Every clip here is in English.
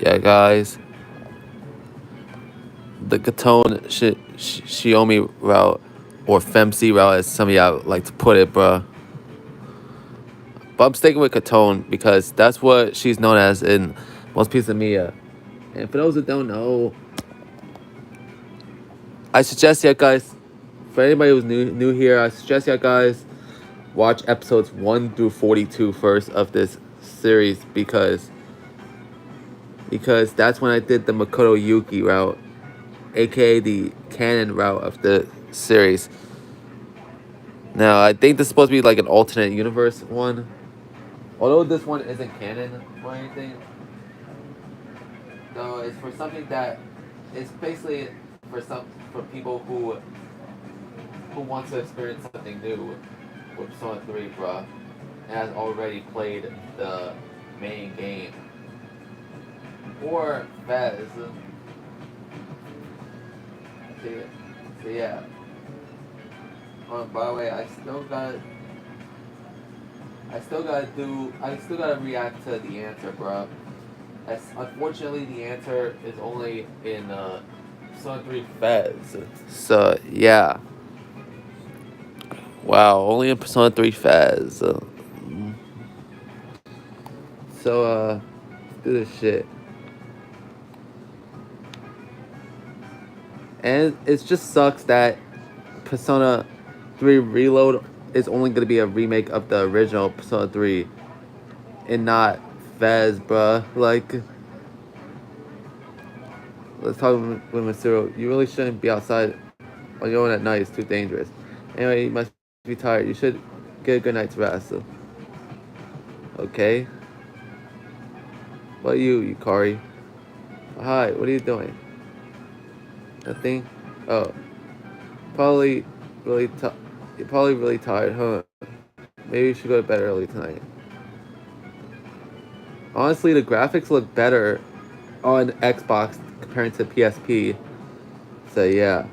Yeah, guys, the Kotone Shiomi route, or Femc route, as some of y'all like to put it, bruh. But I'm sticking with Kotone because that's what she's known as in most pieces of media. And for those who don't know, I suggest you guys, for anybody who's new here, I suggest you guys watch episodes 1 through 42 first of this series because that's when I did the Makoto Yuki route, aka the canon route of the series. Now I think this is supposed to be like an alternate universe one. Although this one isn't canon or anything, though it's for something that it's basically for people who want to experience something new with Persona 3, bruh, and has already played the main game. Or Fez. So yeah. By the way, I still gotta react to the answer, bruh. As unfortunately the answer is only in Persona 3 Fez. So yeah. Wow, only in Persona 3 Fez. So let's do this shit. And it just sucks that Persona 3 Reload is only gonna be a remake of the original Persona 3 and not Fez, bruh. Like, let's talk with Matsuro. You really shouldn't be outside on your own at night. It's too dangerous. Anyway, you must be tired. You should get a good night's rest. Okay? What are you, Yukari? Hi, what are you doing? Nothing? Oh, probably you're probably really tired, huh? Maybe you should go to bed early tonight. Honestly, the graphics look better on Xbox compared to PSP. So yeah.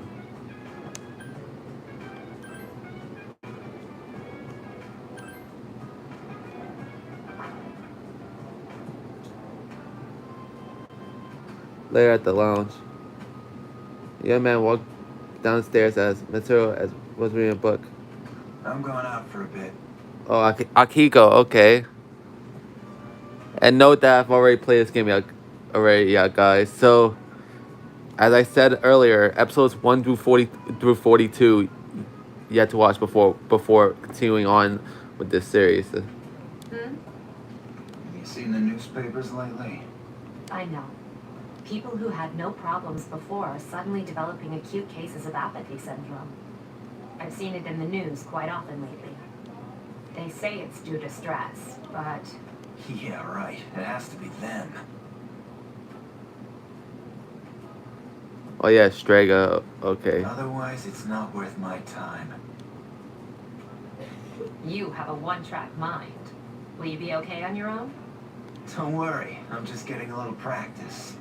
Later at the lounge, the young man walked downstairs as Matsuro was reading a book. I'm going out for a bit. Oh, Akiko, okay. And note that I've already played this game already, yeah, guys. So, as I said earlier, episodes 1 through 42, you have to watch before continuing on with this series. Hmm? You seen the newspapers lately? I know. People who had no problems before are suddenly developing acute cases of apathy syndrome. I've seen it in the news quite often lately. They say it's due to stress, but... Yeah, right. It has to be them. Oh yeah, Strega, okay. Otherwise, it's not worth my time. You have a one-track mind. Will you be okay on your own? Don't worry, I'm just getting a little practice.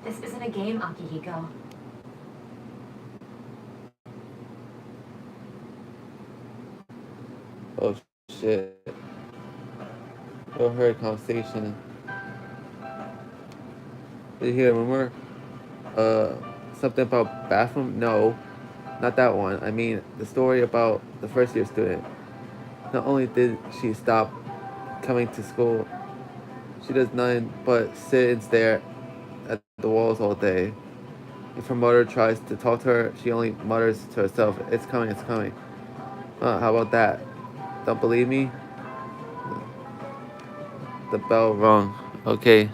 This isn't a game, Akihiko. Oh shit. Overheard conversation. Did you hear a rumor? Uh, something about bathroom? No, not that one. I mean, the story about the first year student. Not only did she stop coming to school, she does nothing but sit and stare at the walls all day. If her mother tries to talk to her, she only mutters to herself, "It's coming, it's coming." How about that? Don't believe me? The bell rung. Okay.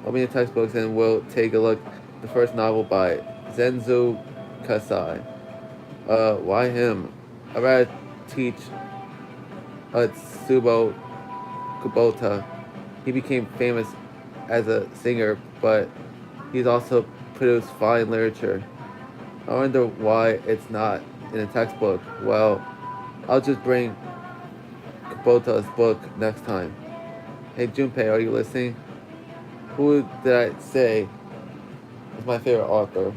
Open your textbooks and we'll take a look. The first novel by Zenzo Kasai. Why him? I rather teach Atsubo Kubota. He became famous as a singer, but he's also produced fine literature. I wonder why it's not in a textbook. Well, I'll just bring Kubota's book next time. Hey Junpei, are you listening? Who did I say is my favorite author?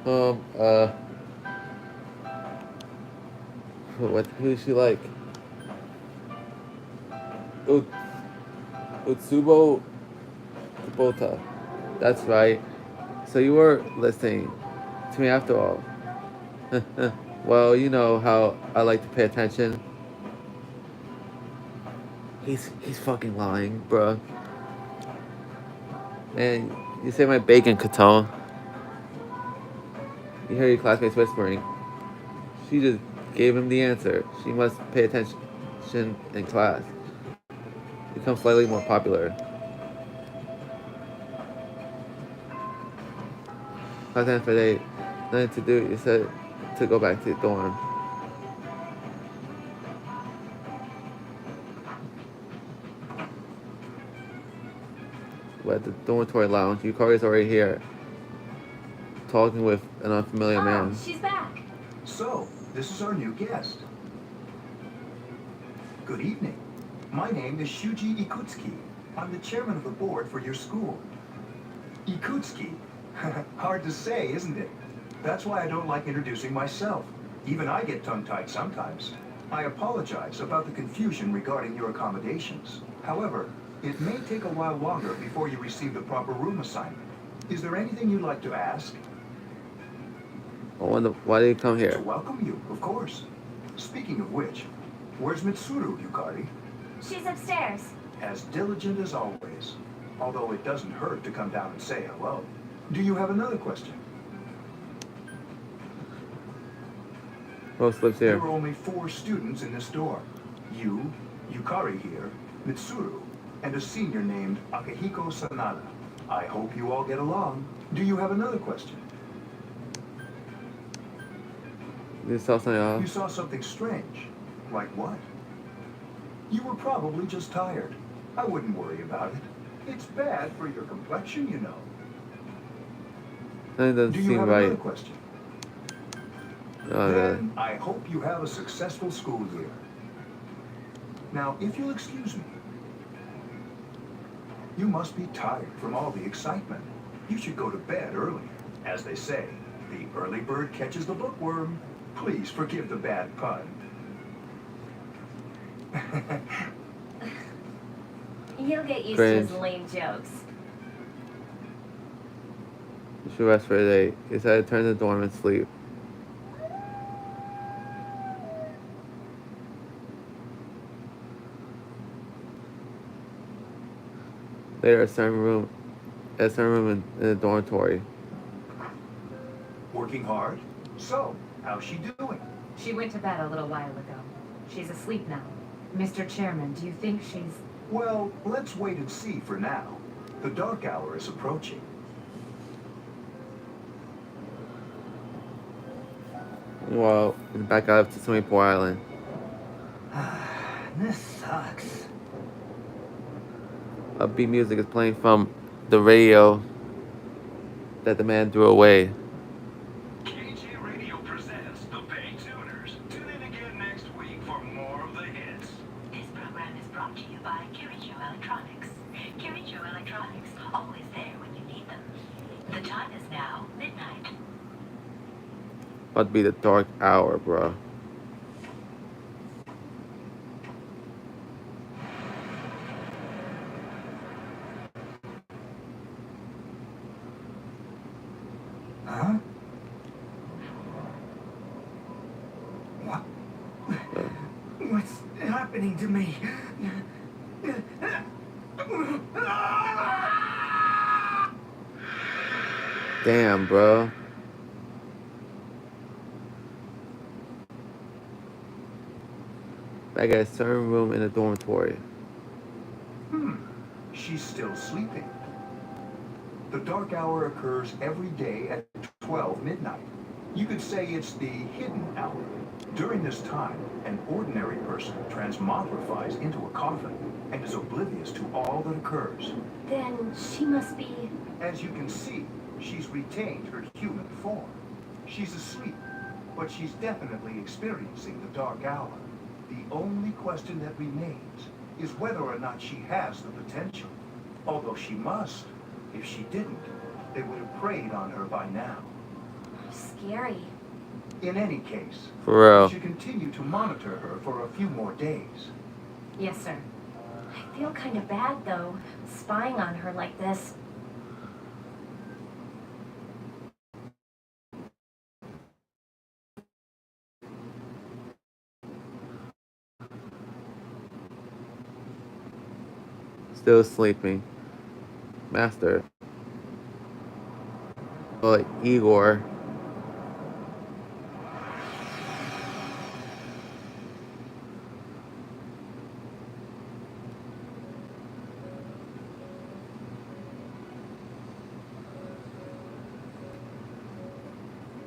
Um, uh, Who is she like? U- Utsubo Kubota. That's right. So you were listening to me after all. Well, you know how I like to pay attention. He's fucking lying, bruh. And you say my bacon, Kotone. You hear your classmates whispering. She just gave him the answer. She must pay attention in class. Become slightly more popular. Class ends for the day. Nothing to do. You said to go back to the dorm. We're at the dormitory lounge. Yukari's already here, talking with an unfamiliar Oh, man. she's back. So, this is our new guest. Good evening. My name is Shuji Ikutsuki. I'm the chairman of the board for your school. Ikutsuki. Hard to say, isn't it? That's why I don't like introducing myself. Even I get tongue-tied sometimes. I apologize about the confusion regarding your accommodations. However, it may take a while longer before you receive the proper room assignment. Is there anything you'd like to ask? I wonder why did you come To here? welcome you, of course. Speaking of which, where's Mitsuru, Yukari? She's upstairs. As diligent as always. Although it doesn't hurt to come down and say hello. Do you have another question? Rose lives There here. are only 4 students in this dorm. You, Yukari here, Mitsuru, and a senior named Akihiko Sanada. I hope you all get along. Do you have another question? You saw something You else? saw something strange. Like what? You were probably just tired. I wouldn't worry about it. It's bad for your complexion, you know. Something doesn't Do you seem have right. another question? Not really. Then I hope you have a successful school year. Now, if you'll excuse me, you must be tired from all the excitement. You should go to bed early. As they say, the early bird catches the bookworm. Please forgive the bad pun. He'll get used Cringe. to his lame jokes. You should rest for the day. He decided to turn to the dorm and sleep. Later, a certain room in the dormitory. Working hard? So, how's she doing? She went to bed a little while ago. She's asleep now. Mr. Chairman, do you think she's... Well, let's wait and see for now. The dark hour is approaching. Meanwhile, back out to Swimming Pool Island. This sucks. Upbeat music is playing from the radio that the man threw away. KG Radio presents The Bay Tuners. Tune in again next week for more of the hits. This program is brought to you by Kirijo Electronics. Kirijo Electronics, always there when you need them. The time is now midnight. About to be the dark hour, bro. Huh? What? What's happening to me? Damn, bro. Back at a certain room in the dormitory. She's still sleeping. The dark hour occurs every day at 12 midnight. You could say it's the hidden hour. During this time, an ordinary person transmogrifies into a coffin and is oblivious to all that occurs. Then she must be... As you can see, she's retained her human form. She's asleep, but she's definitely experiencing the dark hour. The only question that remains is whether or not she has the potential. Although she must. If she didn't, they would have preyed on her by now. scary. In any case, For we real. should continue to monitor her for a few more days. Yes, sir. I feel kind of bad, though, spying on her like this. Still sleeping. Master. Oh, Igor.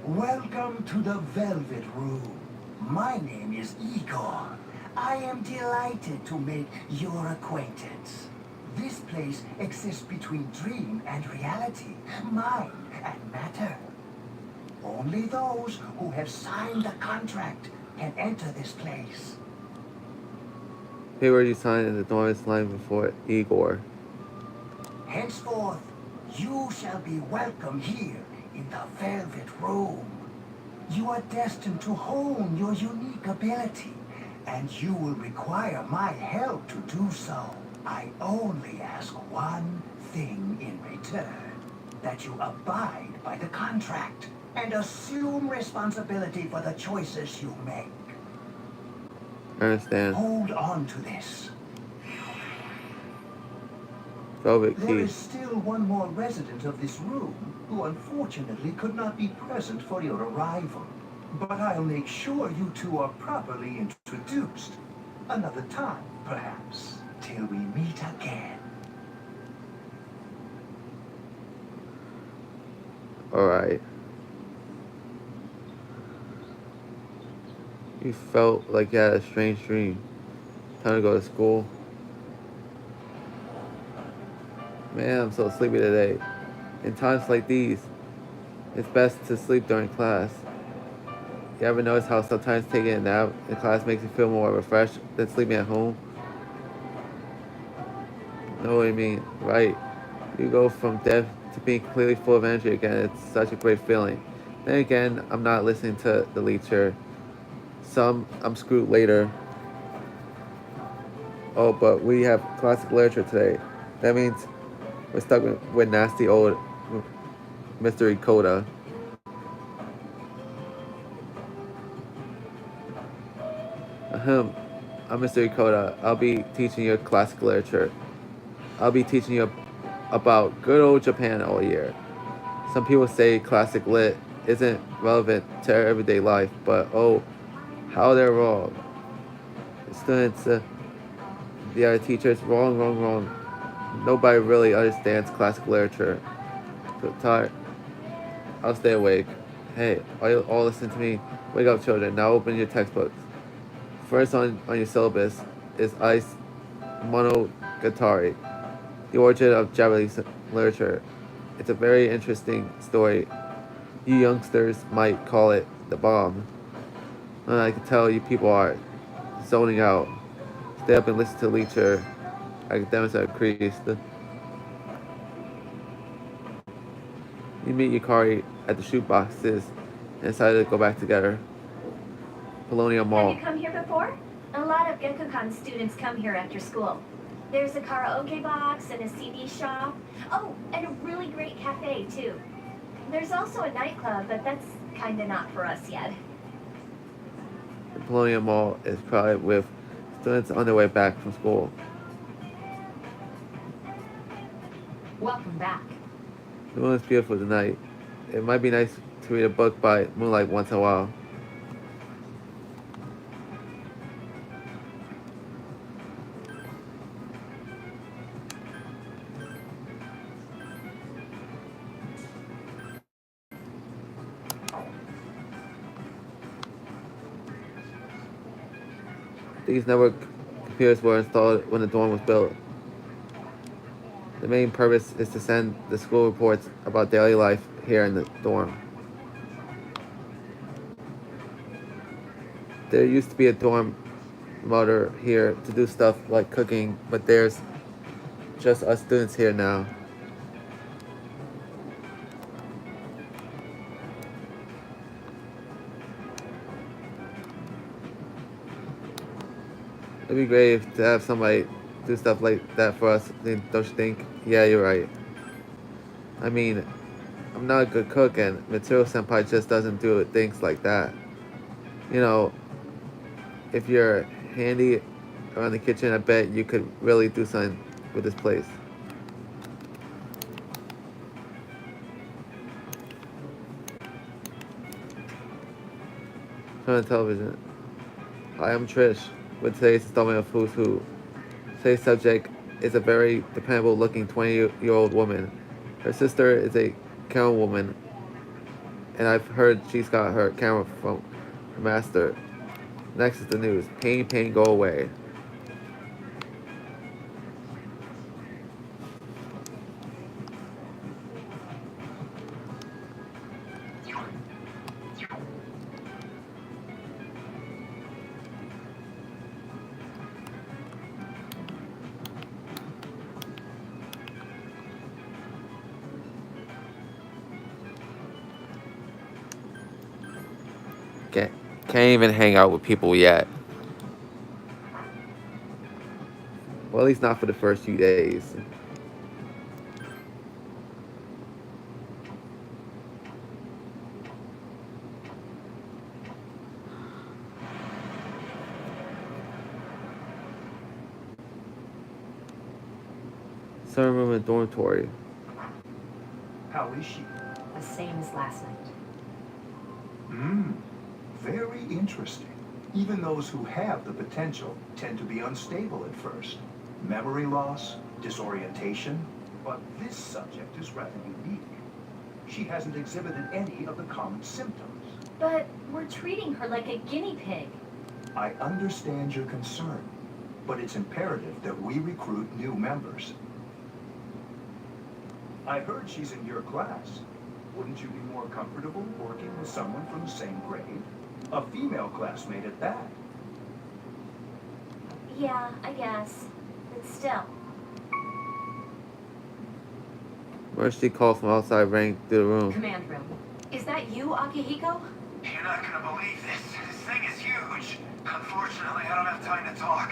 Welcome to the Velvet Room. My name is Igor. I am delighted to make your acquaintance. This place exists between dream and reality, mind and matter. Only those who have signed the contract can enter this place. Here you signed in the dormant line before Igor. Henceforth, you shall be welcome here in the Velvet Room. You are destined to hone your unique ability, and you will require my help to do so. I only ask one thing in return, that you abide by the contract and assume responsibility for the choices you make. I understand. Hold on to this. Velvet There key. is still one more resident of this room who unfortunately could not be present for your arrival. But I'll make sure you two are properly introduced. Another time, perhaps, till we meet again. Alright. You felt like you had a strange dream. Time to go to school. Man, I'm so sleepy today. In times like these, it's best to sleep during class. You ever notice how sometimes taking a nap in class makes you feel more refreshed than sleeping at home? Know what I mean? Right. You go from dead to being completely full of energy again. It's such a great feeling. Then again, I'm not listening to the lecture. I'm screwed later. Oh, but we have classic literature today. That means we're stuck with nasty old Mr. Ikota. Ahem. I'm Mr. Ikota. I'll be teaching you classic literature. I'll be teaching you about good old Japan all year. Some people say classic lit isn't relevant to our everyday life, but oh, how they're wrong. Students, the other teachers, wrong, wrong, wrong. Nobody really understands classic literature. So tired. I'll stay awake. Hey, all listen to me. Wake up, children. Now open your textbooks. First on your syllabus is Ice Monogatari, the origin of Japanese literature. It's a very interesting story. You youngsters might call it the bomb. And I can tell you people are zoning out. Stay up and listen to lecture. Academics are increased. You meet Yukari at the shoot boxes and decided to go back together. Colonial Have Mall. you come here before? A lot of Gekukan students come here after school. There's a karaoke box and a CD shop. Oh, and a really great cafe, too. There's also a nightclub, but that's kinda not for us yet. The Colonial Mall is crowded with students on their way back from school. Welcome back. The moon is beautiful tonight. It might be nice to read a book by moonlight once in a while. These network computers were installed when the dorm was built. The main purpose is to send the school reports about daily life here in the dorm. There used to be a dorm motor here to do stuff like cooking, but there's just us students here now. It'd be great to have somebody do stuff like that for us. Don't you think? Yeah, you're right. I mean, I'm not a good cook, and Material Senpai just doesn't do things like that. You know, if you're handy around the kitchen, I bet you could really do something with this place. Turn on television. Hi, I'm Trish with today's installment of Who's Who. Today's subject is a very dependable looking 20-year-old woman. Her sister is a camera woman, and I've heard she's got her camera from her master. Next is the news. Pain, pain, go away. Can't, can't even hang out with people yet. Well, at least not for the first few days. Summer room and dormitory. How is she? The same as last night. Very interesting. Even those who have the potential tend to be unstable at first. Memory loss, disorientation. But this subject is rather unique. She hasn't exhibited any of the common symptoms. But we're treating her like a guinea pig. I understand your concern, but it's imperative that we recruit new members. I heard she's in your class. Wouldn't you be more comfortable working with someone from the same grade? A female classmate at that. Yeah, I guess. But still. Emergency call from outside rang through the room. Command room. Is that you, Akihiko? You're not gonna believe this. This thing is huge. Unfortunately, I don't have time to talk.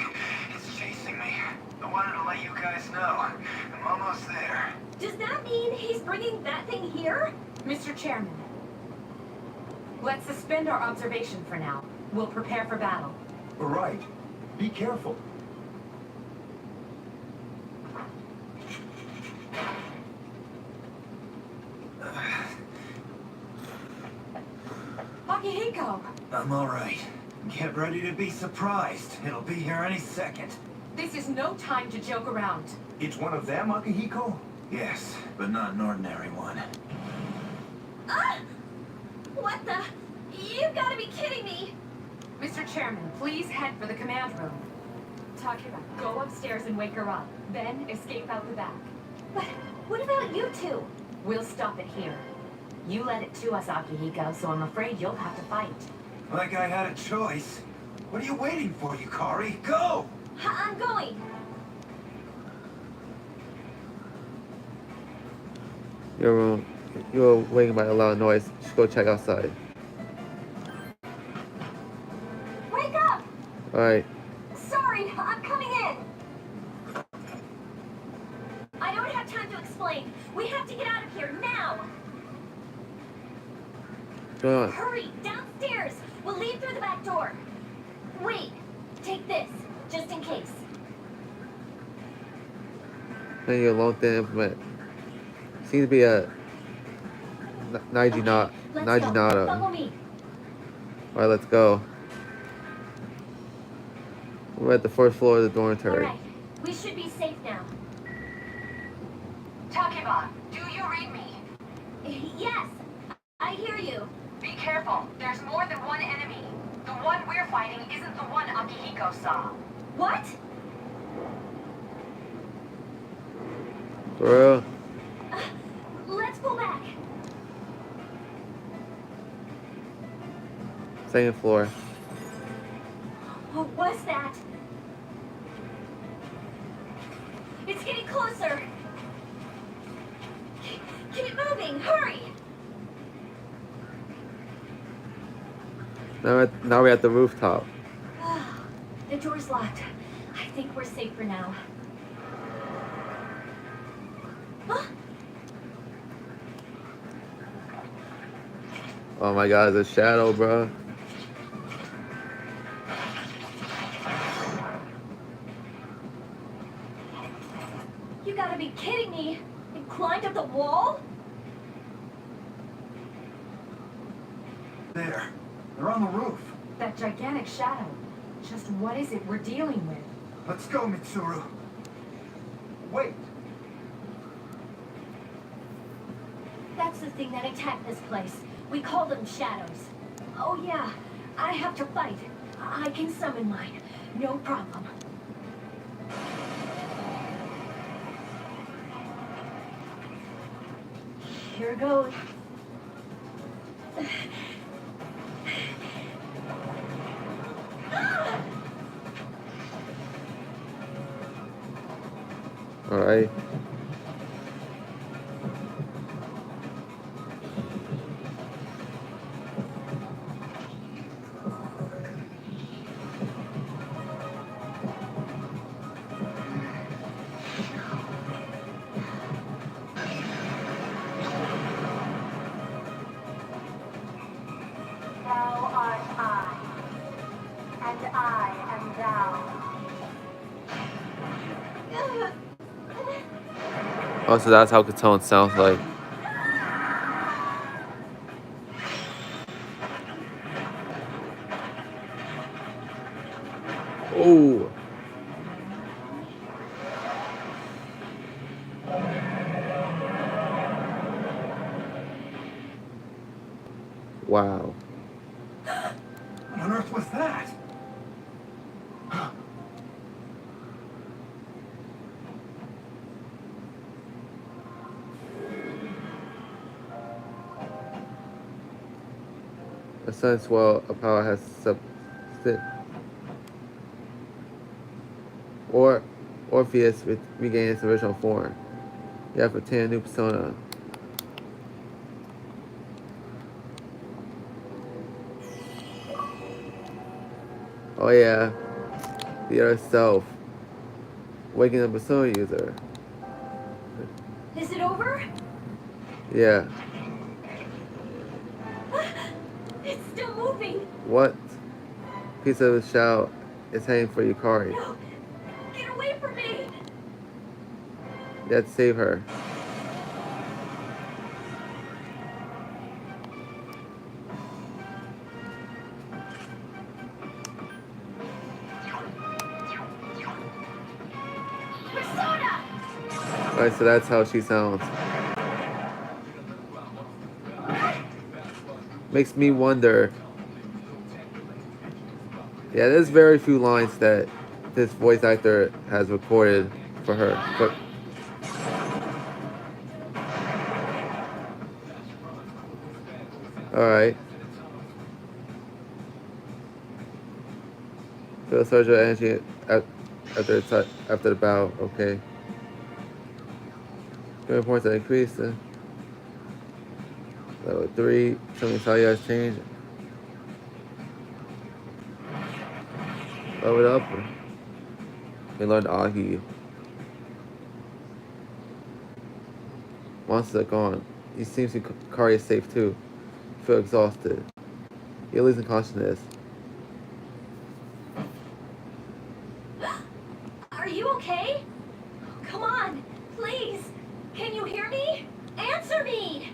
It's chasing me. I wanted to let you guys know. I'm almost there. Does that mean he's bringing that thing here? Mr. Chairman, let's suspend our observation for now. We'll prepare for battle. Right. Be careful. Akihiko! I'm all right. Get ready to be surprised. It'll be here any second. This is no time to joke around. It's one of them, Akihiko? Yes, but not an ordinary one. Ah! What the? You've got to be kidding me! Mr. Chairman, please head for the command room. Takira, go upstairs and wake her up. Then escape out the back. But what about you two? We'll stop it here. You led it to us, Akihiko, so I'm afraid you'll have to fight. Like I had a choice. What are you waiting for, Yukari? Go! I'm going! Your room. You're waking by a loud noise. Just go check outside. Wake up! Alright. Sorry, I'm coming in! I don't have time to explain. We have to get out of here now! What's going on? Hurry, downstairs! We'll leave through the back door. Wait, take this, just in case. Then you alone thin implement. Seems to be a Let's go. Naginata. Follow me. Alright, let's go. We're at the first floor of the dormitory. Alright, we should be safe now. Takeba, do you read me? Yes, I hear you. Be careful. There's more than one enemy. The one we're fighting isn't the one Akihiko saw. What? For real? Let's pull back. Second floor. What was that? It's getting closer. Keep moving, hurry! Now we're at the rooftop. The door's locked. think we're safe for now. Huh? Oh my God, it's a shadow, bro. You gotta be kidding me! It climbed up the wall? There. They're on the roof. That gigantic shadow. Just what is it we're dealing with? Let's go, Mitsuru. Wait. That's the thing that attacked this place. We call them shadows. Oh yeah, I have to fight. I can summon mine. No problem. Here goes. All right. Thou art I, and I am thou. Oh, so that's how Kotone sounds like. Oh. Wow. What on earth was that? A sense while a power has subsisted. Or Orpheus regains its original form. You have obtained a new persona. Oh yeah, the other self. Waking up persona user. Is it over? Yeah. It's still moving. What? Piece of the shell is heading for Yukari. No, get away from me. You have to save her. Persona! Alright, so that's how she sounds. Makes me wonder. Yeah, there's very few lines that this voice actor has recorded for her. But alright. Feel surgical energy after the bow. Okay. Very points that increase. Level 3. Something saw you guys change. Level it up. We learned Ahi. Monsters are gone. He seems to Kari is safe too. You feel exhausted. You're losing consciousness. Are you okay? Come on, please. Can you hear me? Answer me.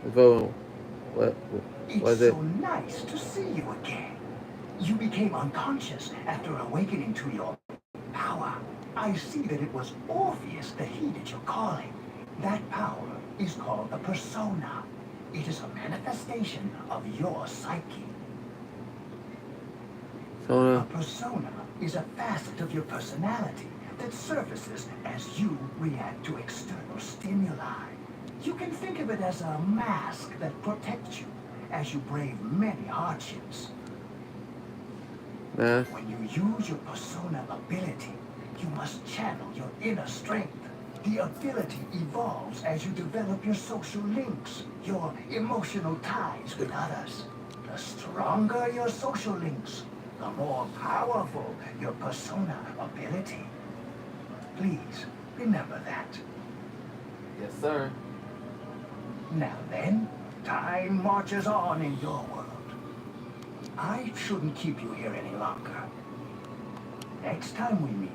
Vote. What was It's it? so nice to see you again. You became unconscious after awakening to your power. I see that it was Orpheus that heeded your calling. That power is called the persona. It is a manifestation of your psyche. A Sona. persona is a facet of your personality that surfaces as you react to external stimuli. You can think of it as a mask that protects you as you brave many hardships. Mask. When you use your persona ability, you must channel your inner strength. The ability evolves as you develop your social links, your emotional ties with others. The stronger your social links, the more powerful your persona ability. Please, remember that. Yes, sir. Now then, time marches on in your world. I shouldn't keep you here any longer. Next time we meet,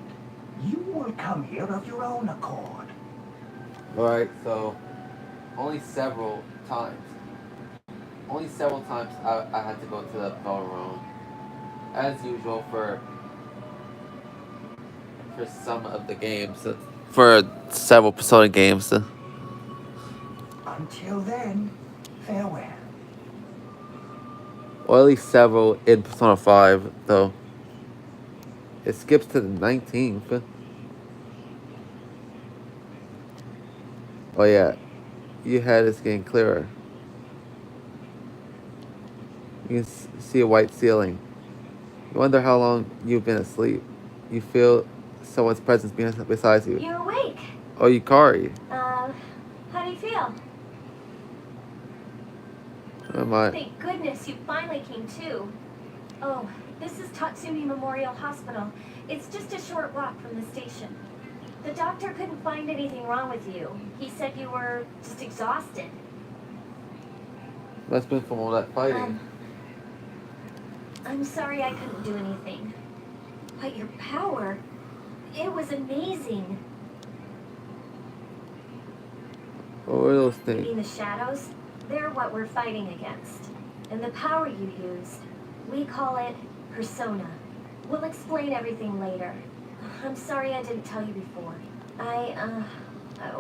you will come here of your own accord. Alright, so only several times. I had to go to the phone room. As usual for some of the games. For several Persona games. Until then, farewell. Or at least several in Persona 5, though. It skips to the 19th. Oh yeah, your head is getting clearer. You can see a white ceiling. You wonder how long you've been asleep. You feel someone's presence beside you. You're awake. Oh, Yukari. How do you feel? Am I? Thank goodness you finally came to. Oh, this is Tatsumi Memorial Hospital. It's just a short walk from the station. The doctor couldn't find anything wrong with you. He said you were just exhausted. Must have been from all that fighting. I'm sorry I couldn't do anything. But your power, it was amazing. What were those You mean things? the shadows? They're what we're fighting against. And the power you used, we call it persona. We'll explain everything later. I'm sorry I didn't tell you before. I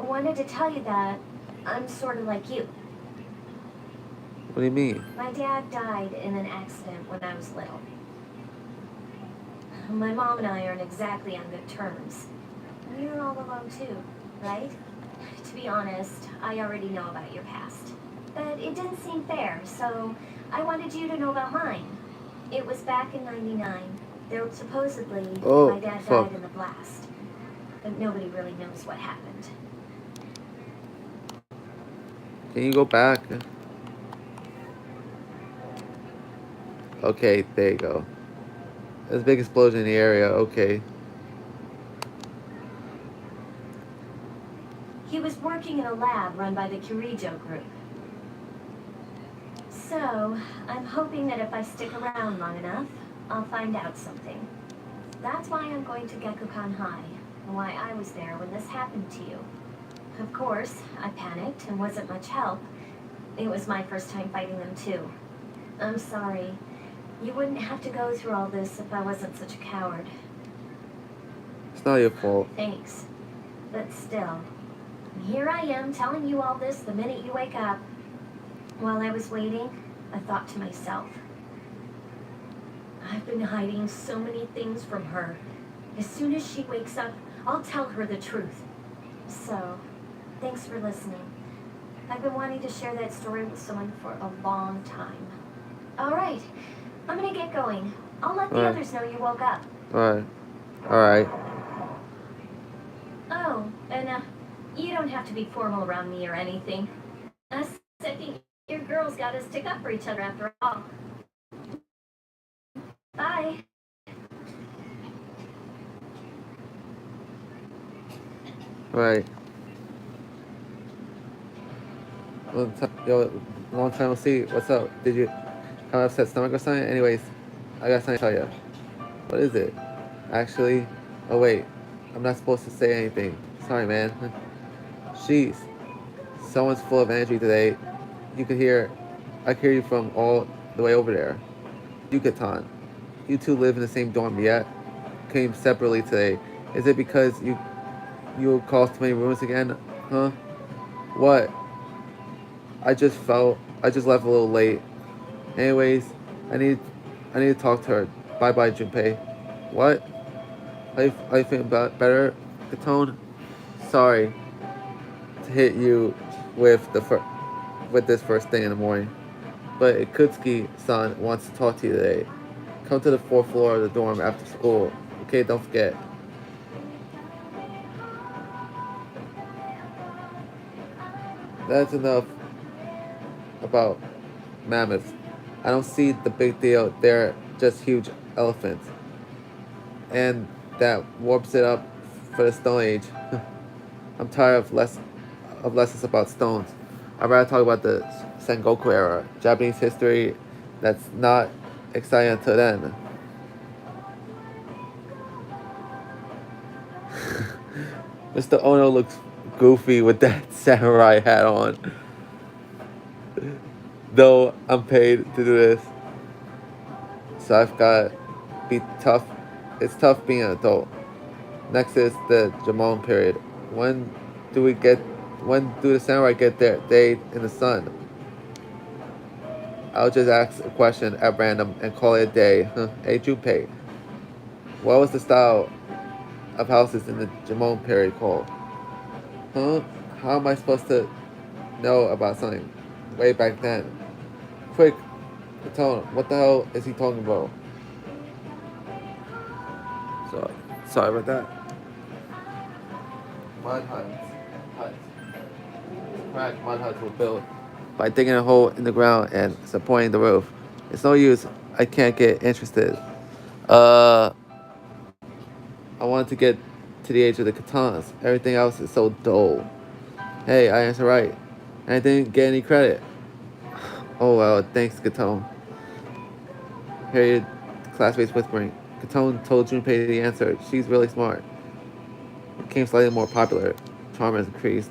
wanted to tell you that I'm sort of like you. What do you mean? My dad died in an accident when I was little. My mom and I aren't exactly on good terms. You're all alone too, right? To be honest, I already know about your past. But it didn't seem fair, so I wanted you to know about mine. It was back in '99. There was supposedly my dad died in the blast. But nobody really knows what happened. Can you go back? Okay, there you go. There's a big explosion in the area. Okay. He was working in a lab run by the Kirijo group. So, I'm hoping that if I stick around long enough, I'll find out something. That's why I'm going to Gekukan High, and why I was there when this happened to you. Of course, I panicked and wasn't much help. It was my first time fighting them too. I'm sorry. You wouldn't have to go through all this if I wasn't such a coward. It's not your fault. Thanks. But still, here I am telling you all this the minute you wake up. While I was waiting, I thought to myself, I've been hiding so many things from her. As soon as she wakes up, I'll tell her the truth. So, thanks for listening. I've been wanting to share that story with someone for a long time. All right, I'm gonna get going. I'll let the others know you woke up. Alright. Oh, and you don't have to be formal around me or anything. I think your girls got to stick up for each other after all. Bye. Right. Yo, long time no see. What's up? Did you have an upset stomach or something? Anyways, I got something to tell you. What is it? Actually, oh wait, I'm not supposed to say anything. Sorry, man. Jeez, someone's full of energy today. You could hear, I could hear you from all the way over there. Yucatan, you two live in the same dorm yet? Came separately today. Is it because you caused too many rooms again? Huh? What? I just left a little late. Anyways, I need to talk to her. Bye bye, Junpei. What? Are you feeling better, Kotone? Sorry to hit you with with this first thing in the morning, but Ikutsuki-san wants to talk to you today. Come to the fourth floor of the dorm after school. Okay, don't forget. That's enough about mammoths. I don't see the big deal. They're just huge elephants. And that warps it up for the Stone Age. I'm tired of lessons about stones. I'd rather talk about the Sengoku era, Japanese history that's not exciting until then. Mr. Ono looks goofy with that samurai hat on. Though I'm paid to do this, so I've got to be tough. It's tough being an adult. Next is the Jamon period. When do we get? When do the samurai get their day in the sun? I'll just ask a question at random and call it a day. Hey Junpei, what was the style of houses in the Jamon period called? Huh? How am I supposed to know about something way back then? Quick, Kotone, what the hell is he talking about? So, sorry about that. Mud huts. Cracked mud huts were built by digging a hole in the ground and supporting the roof. It's no use. I can't get interested. Uh, I wanted to get to the age of the katanas. Everything else is so dull. Hey, I answered right. And I didn't get any credit. Oh well, thanks, Katone. Hear your classmates whispering. Katone told Junpei the answer. She's really smart. Became slightly more popular. Charm has increased.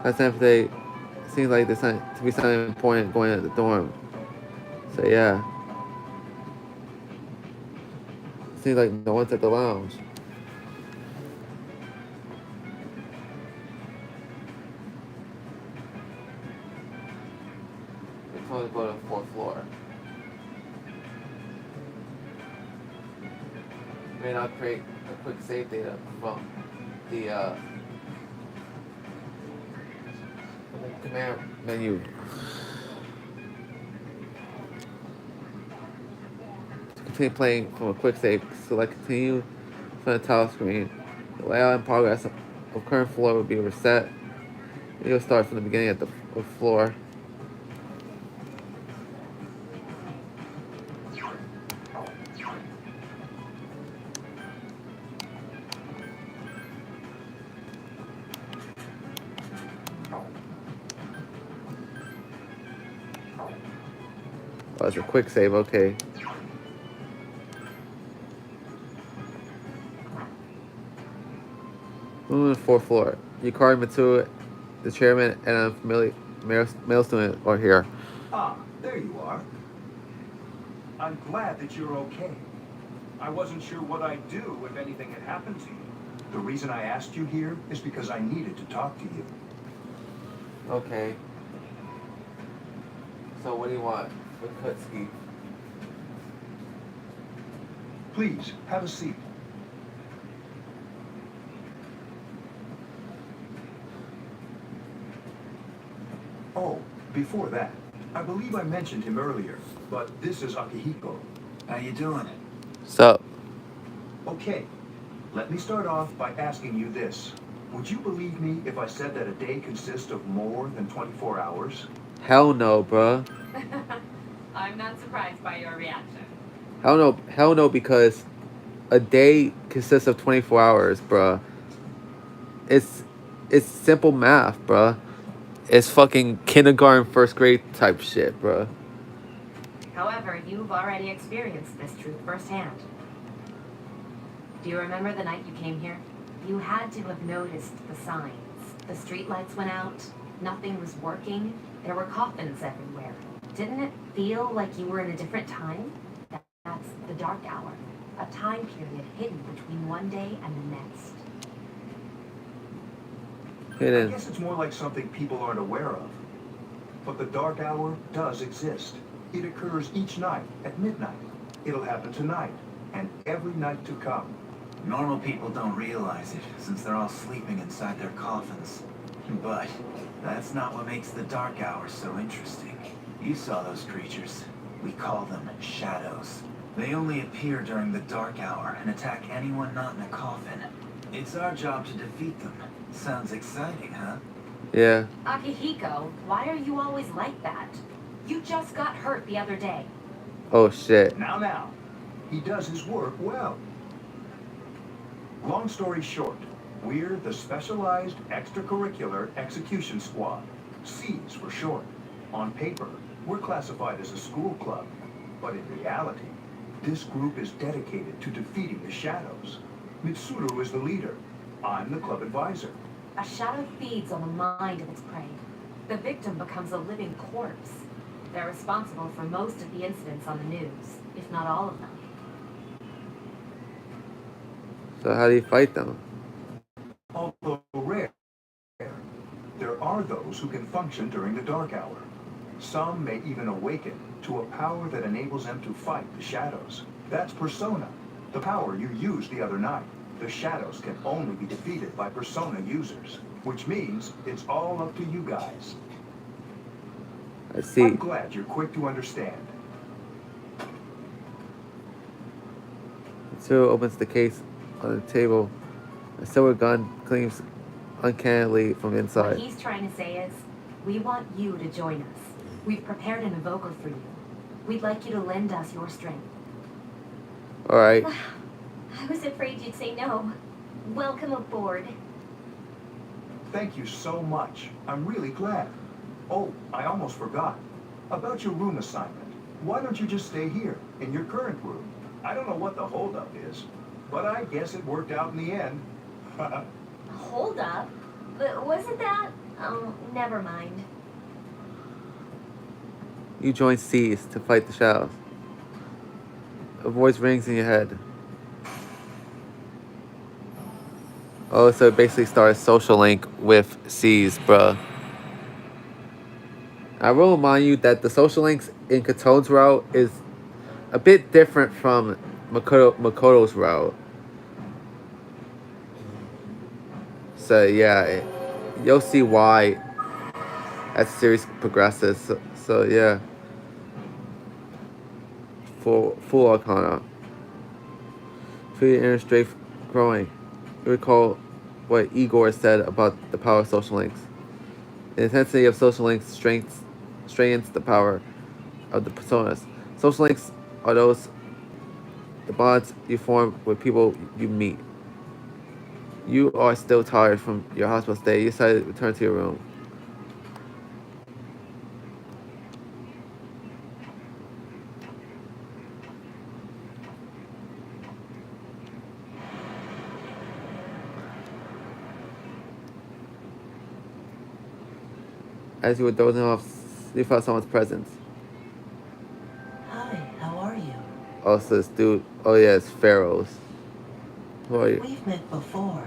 Last time today, seems like there's to be something important going at the dorm. So yeah, seems like no one's at the lounge. It's only go to the fourth floor. May not create a quick save data from the command menu. To continue playing from a quick save, select continue from the tile screen. The layout and progress of current floor will be reset. You'll start from the beginning at the floor. Oh, it's a quick save, okay. Moving to the fourth floor. Yukari Matsui, the chairman, and a familiar male student are here. Ah, there you are. I'm glad that you're okay. I wasn't sure what I'd do if anything had happened to you. The reason I asked you here is because I needed to talk to you. Okay. So what do you want with Kutsuki? Please, have a seat. Oh, before that, I believe I mentioned him earlier, but this is Akihiko. How you doing? Sup? Okay, let me start off by asking you this. Would you believe me if I said that a day consists of more than 24 hours? Hell no, bruh. I'm not surprised by your reaction. Hell no, because a day consists of 24 hours, bruh. It's simple math, bruh. It's fucking kindergarten, first grade type shit, bruh. However, you've already experienced this truth firsthand. Do you remember the night you came here? You had to have noticed the signs. The streetlights went out, nothing was working, there were coffins everywhere. Didn't it feel like you were in a different time? That's the dark hour, a time period hidden between one day and the next. It I is. guess it's more like something people aren't aware of. But the dark hour does exist. It occurs each night at midnight. It'll happen tonight and every night to come. Normal people don't realize it, since they're all sleeping inside their coffins. But that's not what makes the dark hour so interesting. You saw those creatures. We call them shadows. They only appear during the dark hour and attack anyone not in a coffin. It's our job to defeat them. Sounds exciting, huh? Yeah. Akihiko, why are you always like that? You just got hurt the other day. Oh shit. Now. He does his work well. Long story short, we're the Specialized Extracurricular Execution Squad. C's for short. On paper, we're classified as a school club. But in reality, this group is dedicated to defeating the shadows. Mitsuru is the leader. I'm the club advisor. A shadow feeds on the mind of its prey. The victim becomes a living corpse. They're responsible for most of the incidents on the news, if not all of them. So how do you fight them? Although rare, there are those who can function during the dark hour. Some may even awaken to a power that enables them to fight the shadows. That's Persona, the power you used the other night. The shadows can only be defeated by Persona users, which means it's all up to you guys. I see. I'm glad you're quick to understand. Mitsuru opens the case on the table. A silver gun gleams uncannily from What inside. he's trying to say is, we want you to join us. We've prepared an evoker for you. We'd like you to lend us your strength. Alright. I was afraid you'd say no. Welcome aboard. Thank you so much. I'm really glad. Oh, I almost forgot. About your room assignment. Why don't you just stay here, in your current room? I don't know what the holdup is, but I guess it worked out in the end. Hold up. But wasn't that? Oh, never mind. You join C's to fight the shadows. A voice rings in your head. Oh, so it basically starts social link with C's, bruh. I will remind you that the social links in Kotone's route is a bit different from Makoto's route. So yeah, you'll see why as the series progresses. So yeah, full Arcana. Feel your inner strength growing. You recall what Igor said about the power of social links. The intensity of social links strengthens the power of the personas. Social links are the bonds you form with people you meet. You are still tired from your hospital stay. You decide to return to your room. As you were dozing off, you felt someone's presence. Hi, how are you? Also, this dude. Oh yeah, it's Pharaoh's. Who are you? We've met before.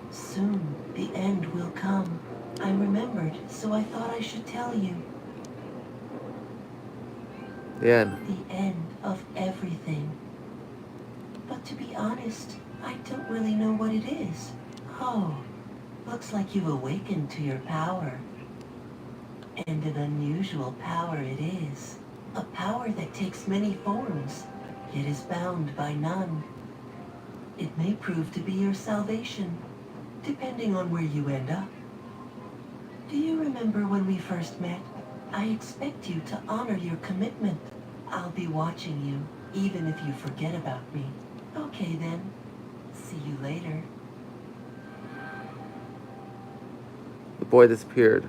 Soon, the end will come. I remembered, so I thought I should tell you. The end. The end of everything. But to be honest, I don't really know what it is. Oh, looks like you've awakened to your power. And an unusual power it is. A power that takes many forms, yet is bound by none. It may prove to be your salvation, depending on where you end up. Do you remember when we first met? I expect you to honor your commitment. I'll be watching you, even if you forget about me. Okay then. See you later. The boy disappeared.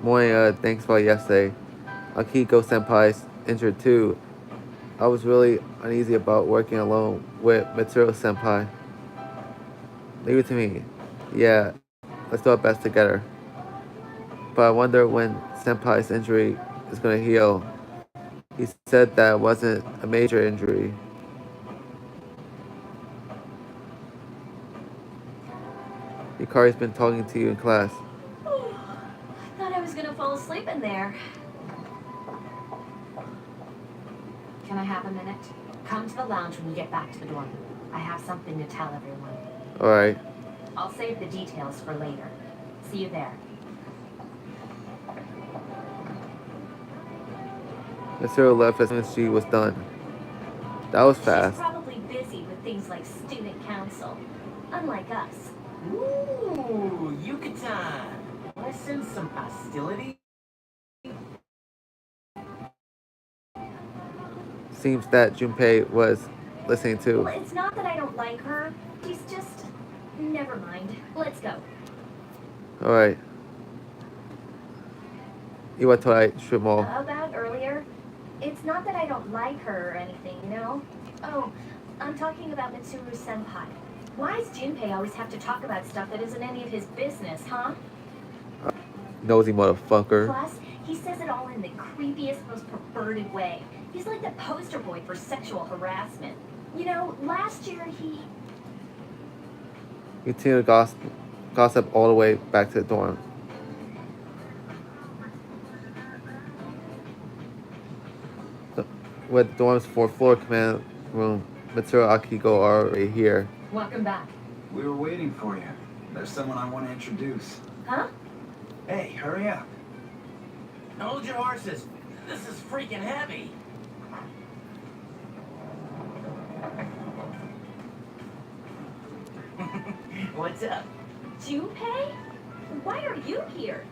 Morning, thanks for yesterday. Akiko senpai's injured too. I was really uneasy about working alone with Mitsuru senpai. Leave it to me. Yeah, let's do our best together. But I wonder when senpai's injury is gonna heal. He said that it wasn't a major injury. Yukari's been talking to you in class. I thought I was gonna fall asleep in there. Can I have a minute? Come to the lounge when you get back to the dorm. I have something to tell everyone. Alright. I'll save the details for later. See you there. Mitsuru left as soon as she was done. That was She's fast. probably busy with things like student council. Unlike us. Ooh, Yucatan. I sense some hostility. Seems that Junpei was listening Well, too. it's not that I don't like her. She's just... Never mind. Let's go. Alright. Iwatoi Shimo. About earlier, it's not that I don't like her or anything, you know? Oh, I'm talking about Mitsuru Senpai. Why does Junpei always have to talk about stuff that isn't any of his business, huh? Nosy motherfucker. Plus, he says it all in the creepiest, most perverted way. He's like the poster boy for sexual harassment. You know, last year he... Continue to gossip all the way back to the dorm. With the dorm's fourth floor command room, Mitsuru Akiko are already here. Welcome back. We were waiting for you. There's someone I want to introduce. Huh? Hey, hurry up. Hold your horses. This is freaking heavy. What's up? Junpei? Why are you here?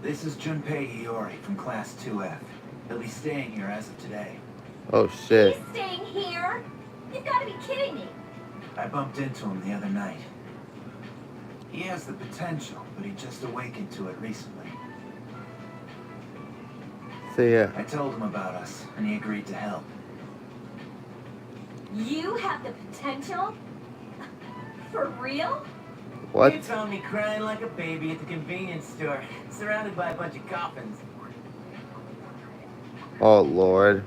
This is Junpei Iori from Class 2F. He'll be staying here as of today. Oh shit. He's staying here? You've got to be kidding me. I bumped into him the other night. He has the potential, but he just awakened to it recently. So yeah. I told him about us, and he agreed to help. You have the potential? For real? What? You found me crying like a baby at the convenience store, surrounded by a bunch of coffins. Oh lord.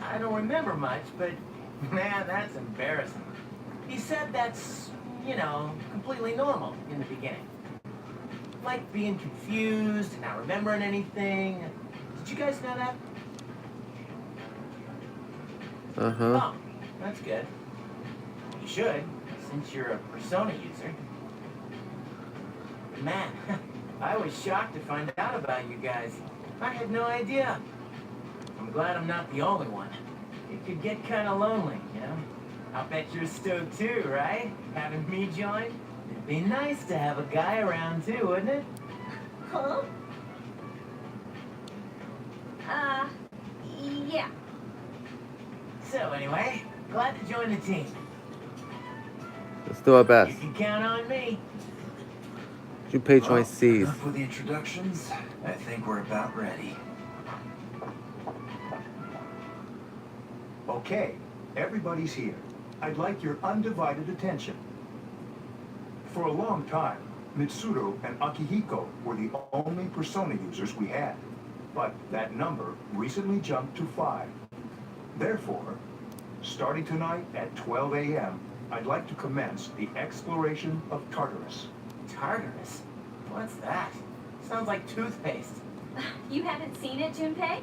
I don't remember much, but man, that's embarrassing. He said that's, you know, completely normal in the beginning. Like being confused and not remembering anything. Did you guys know that? Uh-huh. Oh, that's good. You should, since you're a Persona user. Man, I was shocked to find out about you guys. I had no idea. I'm glad I'm not the only one. It could get kind of lonely, you know? I'll bet you're stoked too, right? Having me join? It'd be nice to have a guy around too, wouldn't it? Huh? Yeah. So anyway, glad to join the team. Let's do our best. You can count on me. Junpei joins C's. Enough with the introductions. I think we're about ready. Okay, everybody's here. I'd like your undivided attention. For a long time, Mitsuru and Akihiko were the only Persona users we had. But that number recently jumped to 5. Therefore, starting tonight at 12 a.m., I'd like to commence the exploration of Tartarus. Tartarus? What's that? Sounds like toothpaste. You haven't seen it, Junpei?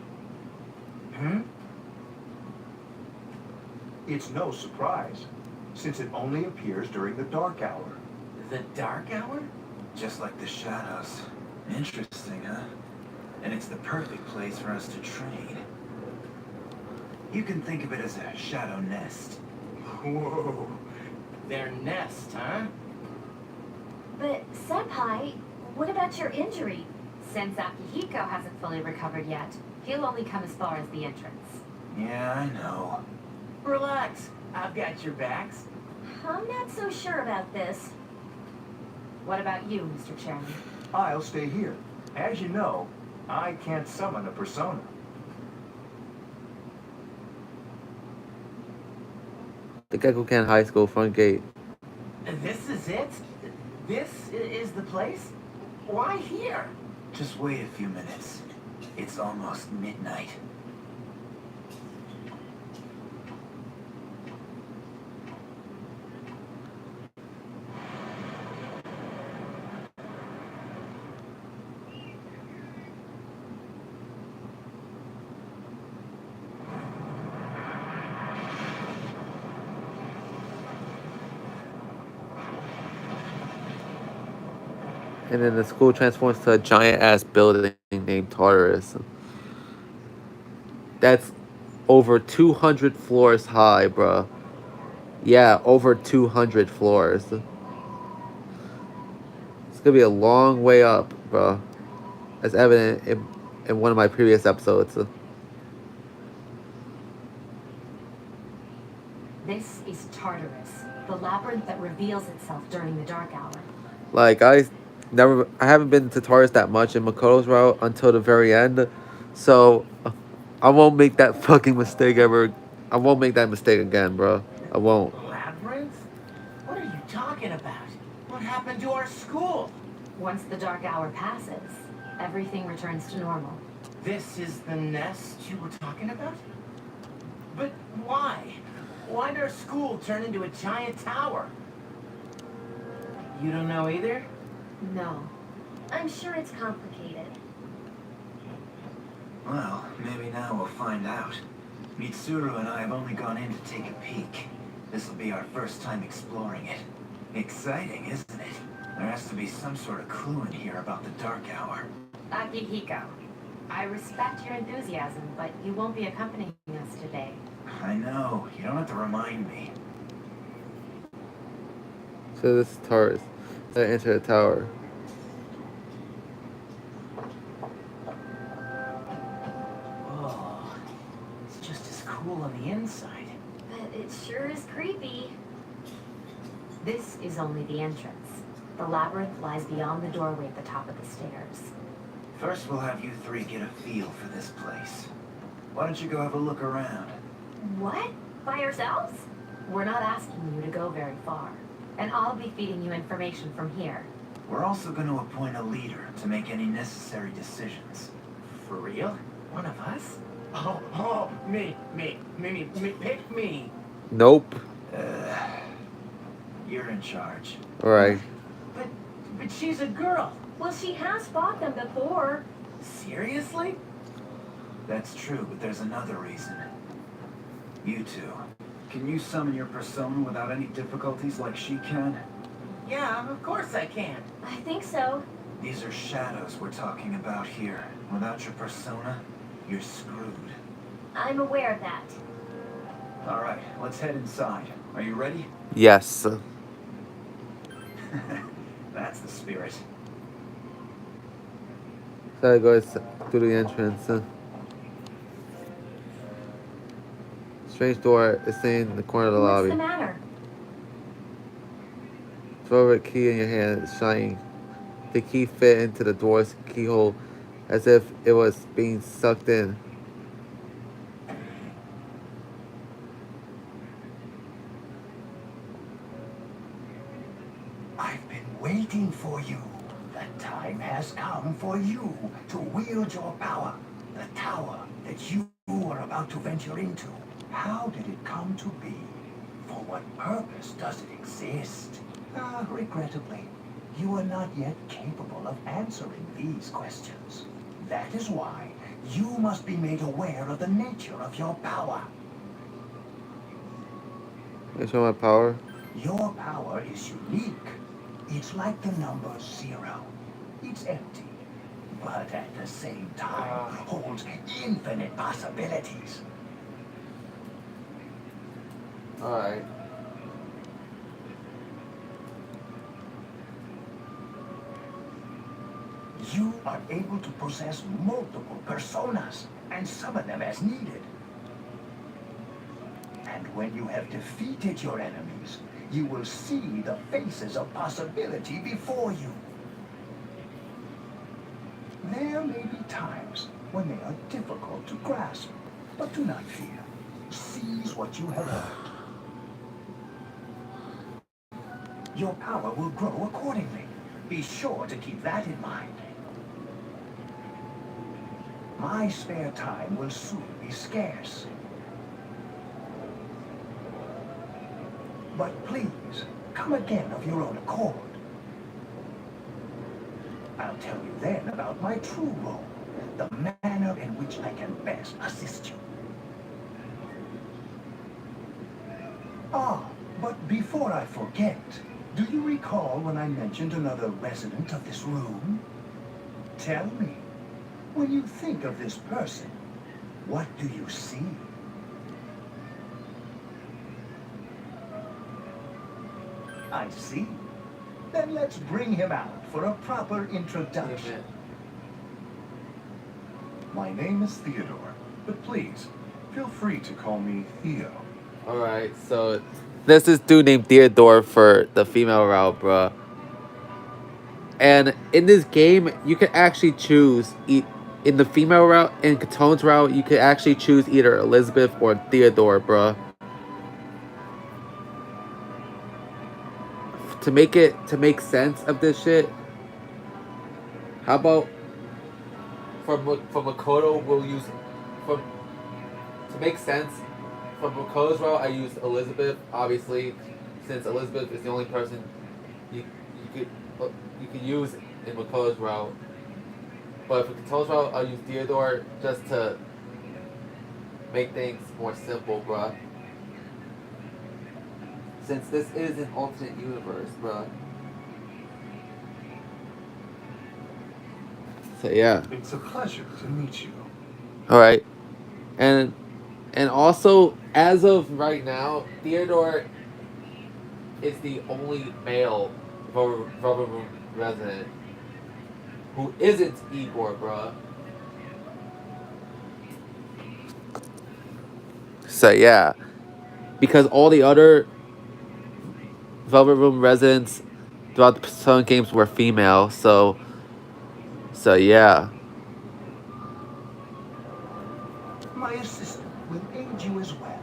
Hmm? It's no surprise, since it only appears during the dark hour. The dark hour? Just like the shadows. Interesting, huh? And it's the perfect place for us to train. You can think of it as a shadow nest. Whoa. Their nest, huh? But, Senpai, what about your injury? Since Akihiko hasn't fully recovered yet, he'll only come as far as the entrance. Yeah, I know. Relax. I've got your backs. I'm not so sure about this. What about you, Mr. Chairman? I'll stay here. As you know, I can't summon a persona. The Gekukan High School front gate. This is it? This is the place? Why here? Just wait a few minutes. It's almost midnight. And then the school transforms to a giant ass building named Tartarus. that's over 200 floors high, bruh. Yeah, over 200 floors. It's gonna be a long way up, bruh. As evident in one of my previous episodes. This is Tartarus, the labyrinth that reveals itself during the dark hour. Like, I haven't been to Taurus that much in Makoto's route until the very end. So, I won't make that fucking mistake ever. I won't make that mistake again, bro. I won't. Labyrinth? What are you talking about? What happened to our school? Once the dark hour passes, everything returns to normal. This is the nest you were talking about? But why? Why'd our school turn into a giant tower? You don't know either? No. I'm sure it's complicated. Well, maybe now we'll find out. Mitsuru and I have only gone in to take a peek. This'll be our first time exploring it. Exciting, isn't it? There has to be some sort of clue in here about the dark hour. Akihiko, I respect your enthusiasm, but you won't be accompanying us today. I know, you don't have to remind me. So this is Taurus. I enter the tower. Oh, it's just as cool on the inside. But it sure is creepy. This is only the entrance. The labyrinth lies beyond the doorway at the top of the stairs. First we'll have you three get a feel for this place. Why don't you go have a look around? What? By yourselves? We're not asking you to go very far. And I'll be feeding you information from here. We're also going to appoint a leader to make any necessary decisions. For real? One of us? Oh, me, pick me. Nope. You're in charge. Alright. But she's a girl. Well, she has fought them before. Seriously? That's true, but there's another reason. You two. Can you summon your persona without any difficulties like she can? Yeah, of course I can. I think so. These are shadows we're talking about here. Without your persona, you're screwed. I'm aware of that. Alright, let's head inside. Are you ready? Yes. That's the spirit. So I go through the entrance. Strange door is sitting in the corner of the What's lobby. the matter? Throw a key in your hand, it's shining. The key fit into the door's keyhole as if it was being sucked in. I've been waiting for you. The time has come for you to wield your power. The tower that you are about to venture into. How did it come to be? For what purpose does it exist? Regrettably, you are not yet capable of answering these questions. That is why you must be made aware of the nature of your power. Can I show my power? Your power is unique. It's like the number 0. It's empty, but at the same time holds infinite possibilities. Alright. You are able to possess multiple personas and summon them as needed. And when you have defeated your enemies, you will see the faces of possibility before you. There may be times when they are difficult to grasp, but do not fear. Seize what you have earned. Your power will grow accordingly. Be sure to keep that in mind. My spare time will soon be scarce. But please, come again of your own accord. I'll tell you then about my true role, the manner in which I can best assist you. But before I forget, do you recall when I mentioned another resident of this room? Tell me, when you think of this person, What do you see? I see. Then let's bring him out for a proper introduction. My name is Theodore, but please, feel free to call me Theo. Alright, so there's this dude named Theodore for the female route, bruh. And in this game, you can actually choose in the female route, in Kotone's route, you could actually choose either Elizabeth or Theodore, bruh. To make sense of this shit, how about for Makoto we'll use for to make sense for Makoto's route I use Elizabeth, obviously, since Elizabeth is the only person you could you could use in Makoto's route. But for Kotone's route I'll use Theodore just to make things more simple, bruh. Since this is an alternate universe, bruh. So yeah. It's a pleasure to meet you. Alright. And also, as of right now, Theodore is the only male Velvet Room resident who isn't Igor, bruh. So yeah. Because all the other Velvet Room residents throughout the Persona games were female, so yeah. My assistant will aid you as well.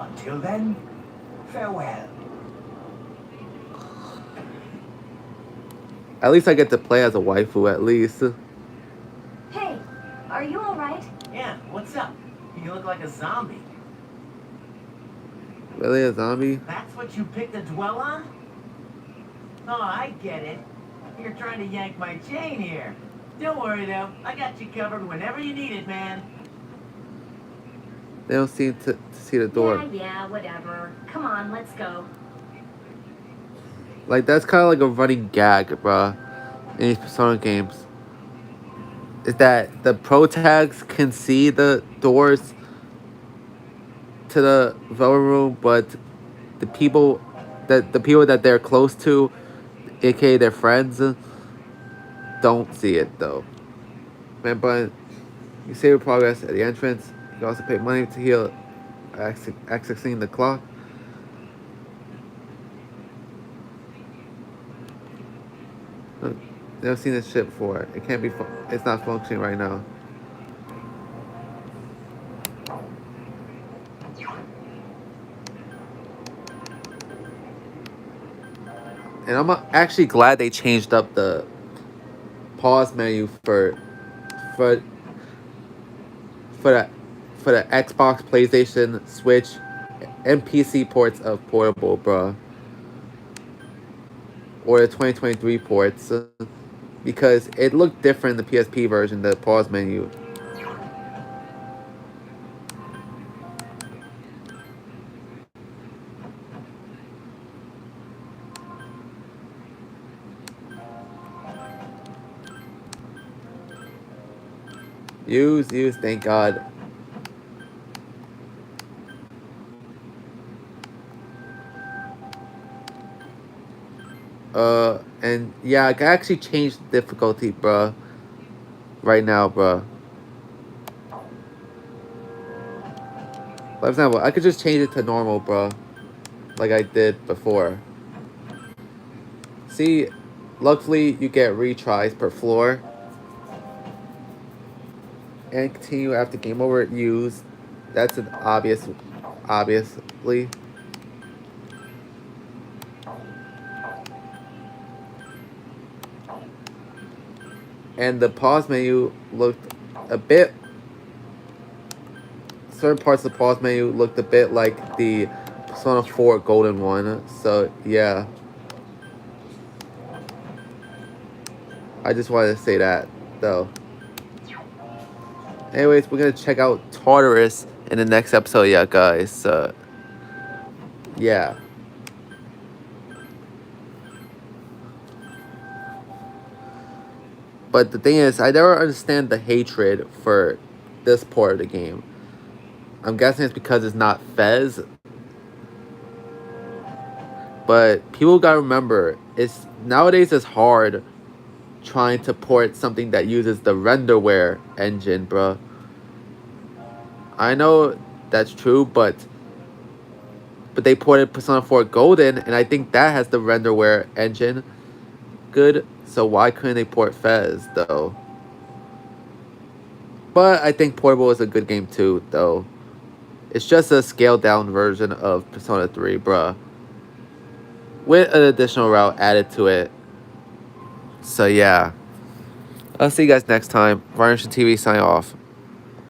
Until then, farewell. At least I get to play as a waifu, at least. Hey, are you alright? Yeah, what's up? You look like a zombie. Really, a zombie? That's what you picked to dwell on? Oh, I get it. You're trying to yank my chain here. Don't worry, though. I got you covered whenever you need it, man. They don't seem to see the door. Yeah, whatever. Come on, let's go. Like, that's kind of like a running gag, bruh, in these Persona games. Is that the protags can see the doors to the Velvet Room, but the people that they're close to, aka their friends, don't see it though. Remember, you save your progress at the entrance. You can also pay money to heal accessing the clock. Look, never seen this shit before. It can't be. It's not functioning right now. And I'm actually glad they changed up the pause menu for for the for the Xbox, PlayStation, Switch, and PC ports of Portable, bruh, or the 2023 ports, because it looked different in the PSP version, the pause menu. Use, thank God. And yeah, I can actually change the difficulty, bruh. Right now, bruh. For example, I could just change it to normal, bruh. Like I did before. See, luckily you get retries per floor. And continue after game over. Use. That's an obviously. And the pause menu looked a bit. Certain parts of the pause menu looked a bit like the Persona 4 Golden one. So yeah. I just wanted to say that though. Anyways, we're gonna check out Tartarus in the next episode, yeah, guys. Yeah. But the thing is, I never understand the hatred for this port of the game. I'm guessing it's because it's not Fez. But people gotta remember, nowadays it's hard trying to port something that uses the renderware engine, bruh. I know that's true, but they ported Persona 4 Golden, and I think that has the renderware engine good. So why couldn't they port Fez though? But I think Portable is a good game too, though. It's just a scaled down version of Persona 3, bruh, with an additional route added to it. So yeah, I'll see you guys next time. Varnish TV sign off.